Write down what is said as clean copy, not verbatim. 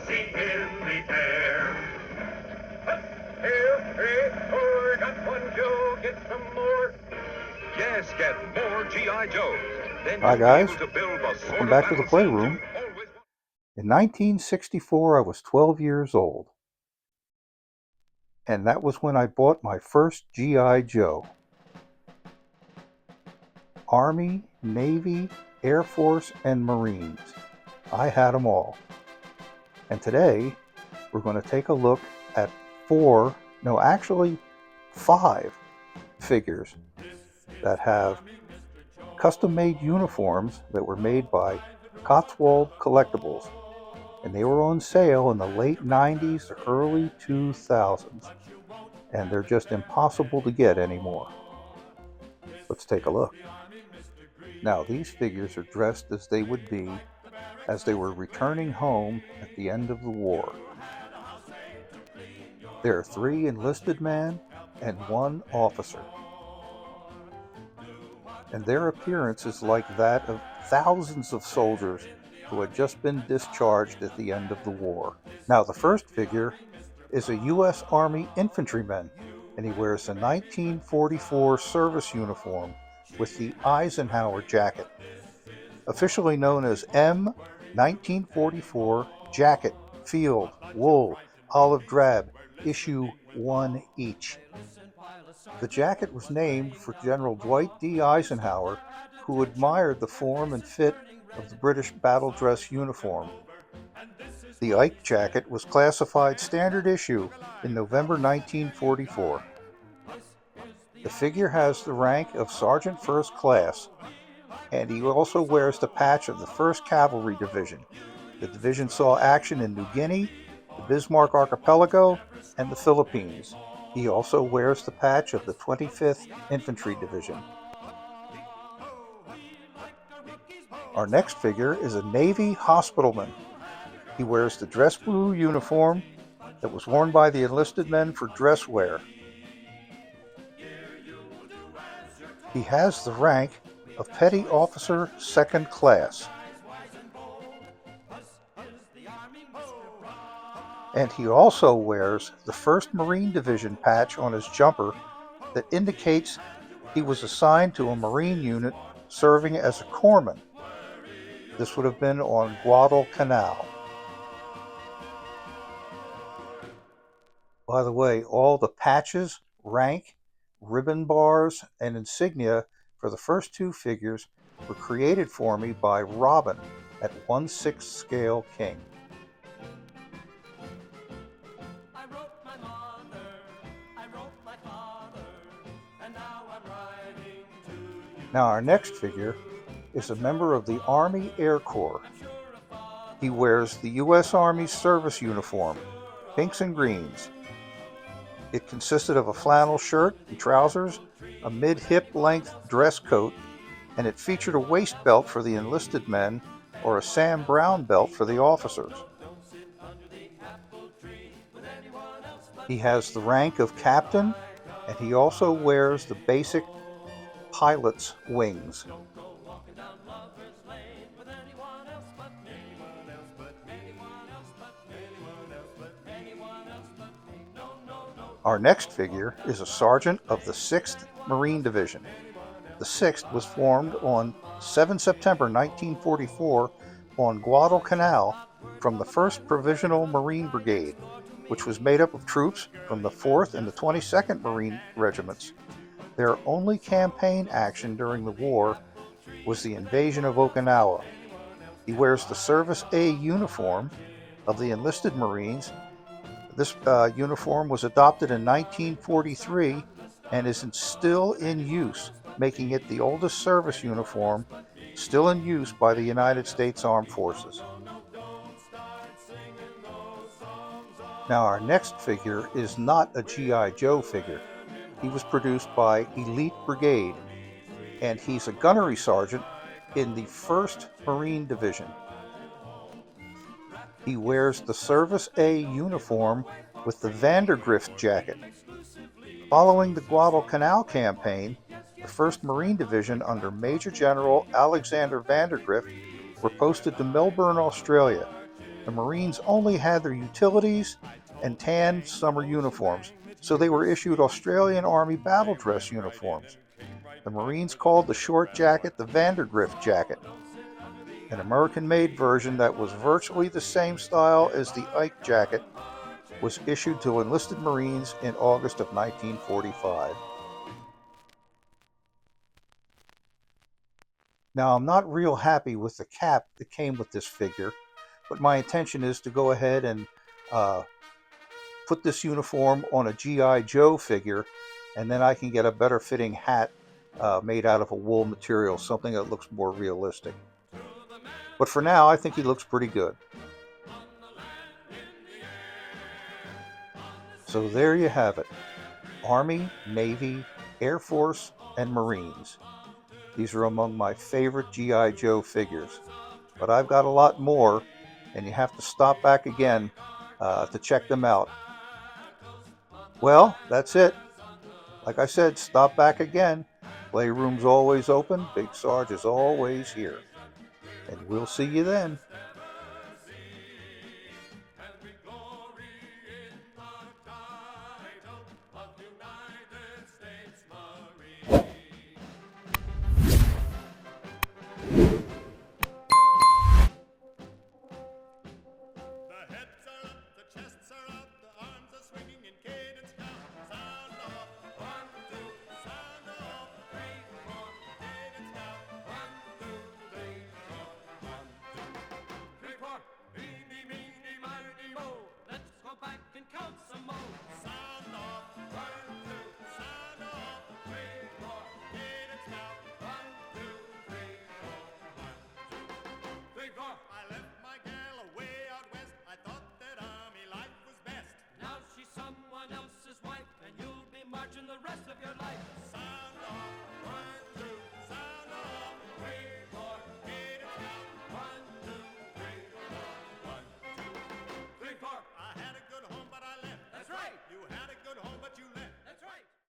sea in the air. Here, three, four, got one Joe, get some more. Yes, get more G.I. Joes. Then Hi you'll guys, be able to build the sort welcome of back to the battle Playroom. scenes you always... In 1964, I was 12 years old, and that was when I bought my first G.I. Joe. Army, Navy, Air Force, and Marines. I had them all. And today, we're going to take a look at five figures that have custom-made uniforms that were made by Cotswold Collectibles. And they were on sale in the late 90s to early 2000s. And they're just impossible to get anymore. Let's take a look. Now, these figures are dressed as they would be as they were returning home at the end of the war. There are 3 enlisted men and 1 officer. And their appearance is like that of thousands of soldiers who had just been discharged at the end of the war. Now, the first figure is a U.S. Army infantryman, and he wears a 1944 service uniform with the Eisenhower jacket, officially known as M 1944 Jacket, Field, Wool, Olive Drab, Issue 1 each. The jacket was named for General Dwight D. Eisenhower, who admired the form and fit of the British battle dress uniform. The Ike jacket was classified standard issue in November 1944. The figure has the rank of Sergeant First Class, and he also wears the patch of the 1st Cavalry Division. The division saw action in New Guinea, the Bismarck Archipelago, and the Philippines. He also wears the patch of the 25th Infantry Division. Our next figure is a Navy hospitalman. He wears the dress blue uniform that was worn by the enlisted men for dress wear. He has the rank of Petty Officer 2nd Class. And he also wears the 1st Marine Division patch on his jumper that indicates he was assigned to a Marine unit serving as a corpsman. This would have been on Guadalcanal. By the way, all the patches, rank, ribbon bars, and insignia for the first 2 figures were created for me by Robin at 1/6 scale King. Now, our next figure is a member of the Army Air Corps. He wears the U.S. Army service uniform, pinks and greens. It consisted of a flannel shirt and trousers, a mid-hip length dress coat, and it featured a waist belt for the enlisted men or a Sam Brown belt for the officers. He has the rank of captain, and he also wears the basic pilot's wings. Our next figure is a sergeant of the 6th Marine Division. The 6th was formed on 7 September 1944 on Guadalcanal from the 1st Provisional Marine Brigade, which was made up of troops from the 4th and the 22nd Marine Regiments. Their only campaign action during the war was the invasion of Okinawa. He wears the Service A uniform of the enlisted Marines. This uniform was adopted in 1943 and is still in use, making it the oldest service uniform still in use by the United States Armed Forces. Now, our next figure is not a G.I. Joe figure. He was produced by Elite Brigade, and he's a gunnery sergeant in the 1st Marine Division. He wears the Service A uniform with the Vandergrift jacket. Following the Guadalcanal campaign, the 1st Marine Division under Major General Alexander Vandergrift were posted to Melbourne, Australia. The Marines only had their utilities and tan summer uniforms, so they were issued Australian Army battle dress uniforms. The Marines called the short jacket the Vandergrift jacket, an American-made version that was virtually the same style as the Ike jacket was issued to enlisted Marines in August of 1945. Now, I'm not real happy with the cap that came with this figure, but my intention is to go ahead and put this uniform on a G.I. Joe figure, and then I can get a better fitting hat made out of a wool material, something that looks more realistic. But for now, I think he looks pretty good. So there you have it. Army, Navy, Air Force, and Marines. These are among my favorite G.I. Joe figures. But I've got a lot more, and you have to stop back again to check them out. Well, that's it. Like I said, stop back again. Playroom's always open. Big Sarge is always here. And we'll see you then.